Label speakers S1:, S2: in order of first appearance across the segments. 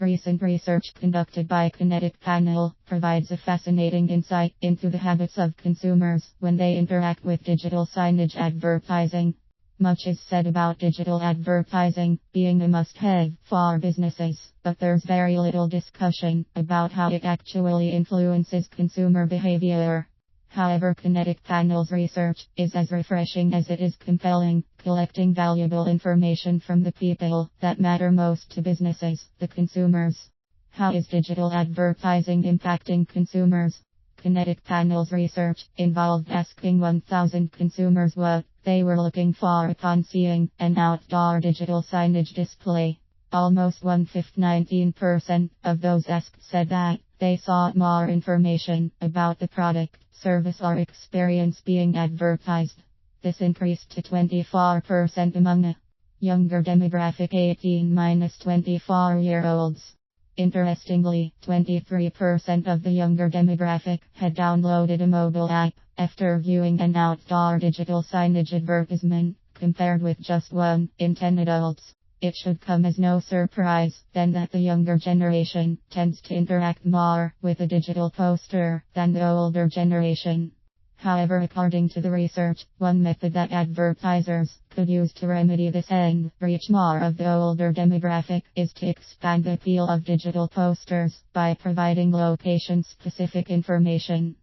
S1: Recent research conducted by Kinetic Panel provides a fascinating insight into the habits of consumers when they interact with digital signage advertising. Much is said about digital advertising being a must-have for businesses, but there's very little discussion about how it actually influences consumer behavior. However, Kinetic Panel's research is as refreshing as it is compelling, collecting valuable information from the people that matter most to businesses, the consumers. How is digital advertising impacting consumers? Kinetic Panel's research involved asking 1,000 consumers what they were looking for upon seeing an outdoor digital signage display. Almost 19% of those asked said that they sought more information about the product, service or experience being advertised. This increased to 24% among a younger demographic 18-24-year-olds. Interestingly, 23% of the younger demographic had downloaded a mobile app after viewing an outdoor digital signage advertisement, compared with just 1 in 10 adults. It should come as no surprise, then, that the younger generation tends to interact more with a digital poster than the older generation. However, according to the research, one method that advertisers could use to remedy this and reach more of the older demographic is to expand the appeal of digital posters by providing location-specific information.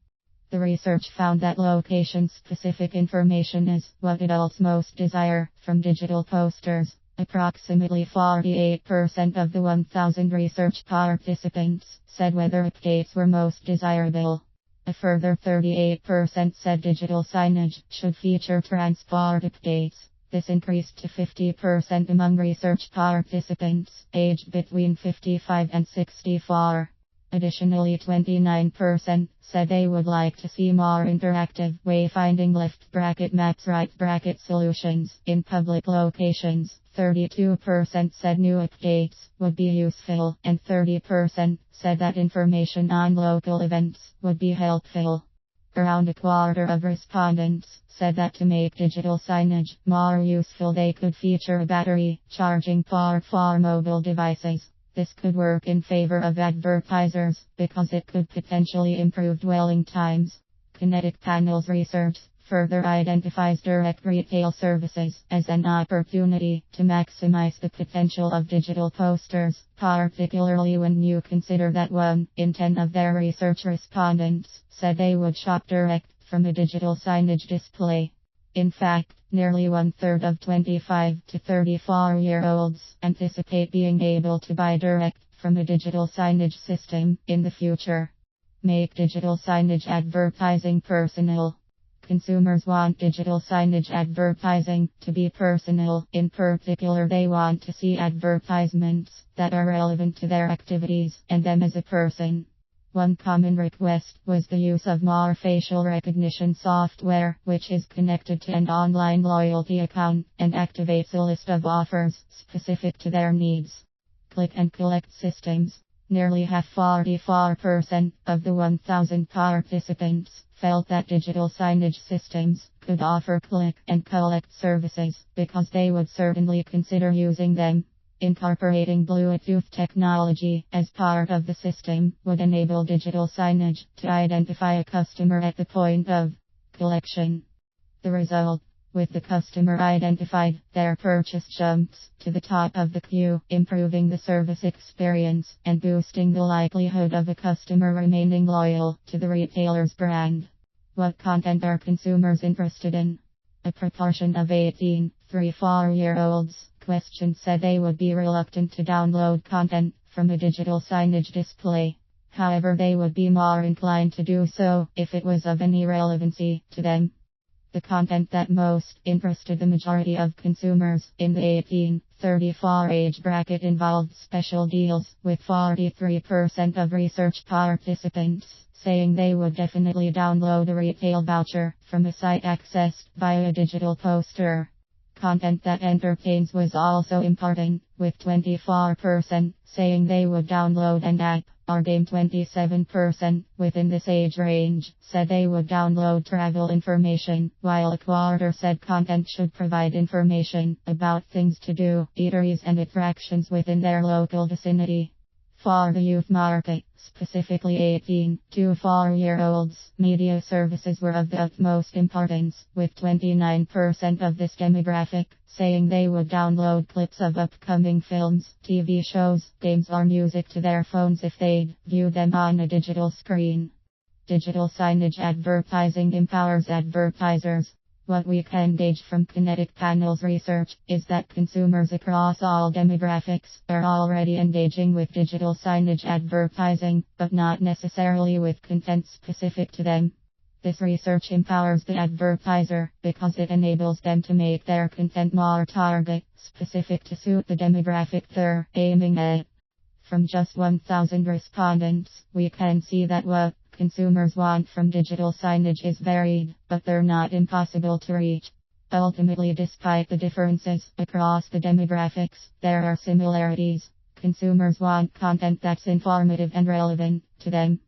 S1: The research found that location-specific information is what adults most desire from digital posters. Approximately 48% of the 1,000 research participants said weather updates were most desirable. A further 38% said digital signage should feature transport updates. This increased to 50% among research participants aged between 55 and 64. Additionally, 29% said they would like to see more interactive wayfinding left bracket maps right bracket solutions in public locations. 32% said new updates would be useful, and 30% said that information on local events would be helpful. Around a quarter of respondents said that to make digital signage more useful they could feature a battery charging port for mobile devices. This could work in favor of advertisers because it could potentially improve dwelling times. Kinetic Panel's research further identifies direct retail services as an opportunity to maximize the potential of digital posters, particularly when you consider that 1 in 10 of their research respondents said they would shop direct from a digital signage display. In fact, nearly 1/3 of 25 to 34-year-olds anticipate being able to buy direct from a digital signage system in the future. Make digital signage advertising personal. Consumers want digital signage advertising to be personal. In particular, they want to see advertisements that are relevant to their activities and them as a person. One common request was the use of more facial recognition software, which is connected to an online loyalty account and activates a list of offers specific to their needs. Click and collect systems. Nearly half, 44% of the 1,000 participants felt that digital signage systems could offer click and collect services because they would certainly consider using them. Incorporating Bluetooth technology as part of the system would enable digital signage to identify a customer at the point of collection. The result: with the customer identified, their purchase jumps to the top of the queue, improving the service experience and boosting the likelihood of a customer remaining loyal to the retailer's brand. What content are consumers interested in? A proportion of 18-34-year-olds questioned said they would be reluctant to download content from a digital signage display. However, they would be more inclined to do so if it was of any relevancy to them. The content that most interested the majority of consumers in the 18-34 age bracket involved special deals, with 43% of research participants saying they would definitely download a retail voucher from a site accessed via a digital poster. Content that entertains was also important, with 24% saying they would download an app or game. 27% within this age range said they would download travel information, while a quarter said content should provide information about things to do, eateries and attractions within their local vicinity. For the youth market, specifically 18 to 4-year-olds, media services were of the utmost importance, with 29% of this demographic saying they would download clips of upcoming films, TV shows, games or music to their phones if they'd view them on a digital screen. Digital signage advertising empowers advertisers. What we can gauge from Kinetic Panel's research is that consumers across all demographics are already engaging with digital signage advertising, but not necessarily with content specific to them. This research empowers the advertiser because it enables them to make their content more target specific to suit the demographic they're aiming at. From just 1,000 respondents, we can see that what consumers want from digital signage is varied, but they're not impossible to reach. Ultimately, despite the differences across the demographics, there are similarities. Consumers want content that's informative and relevant to them.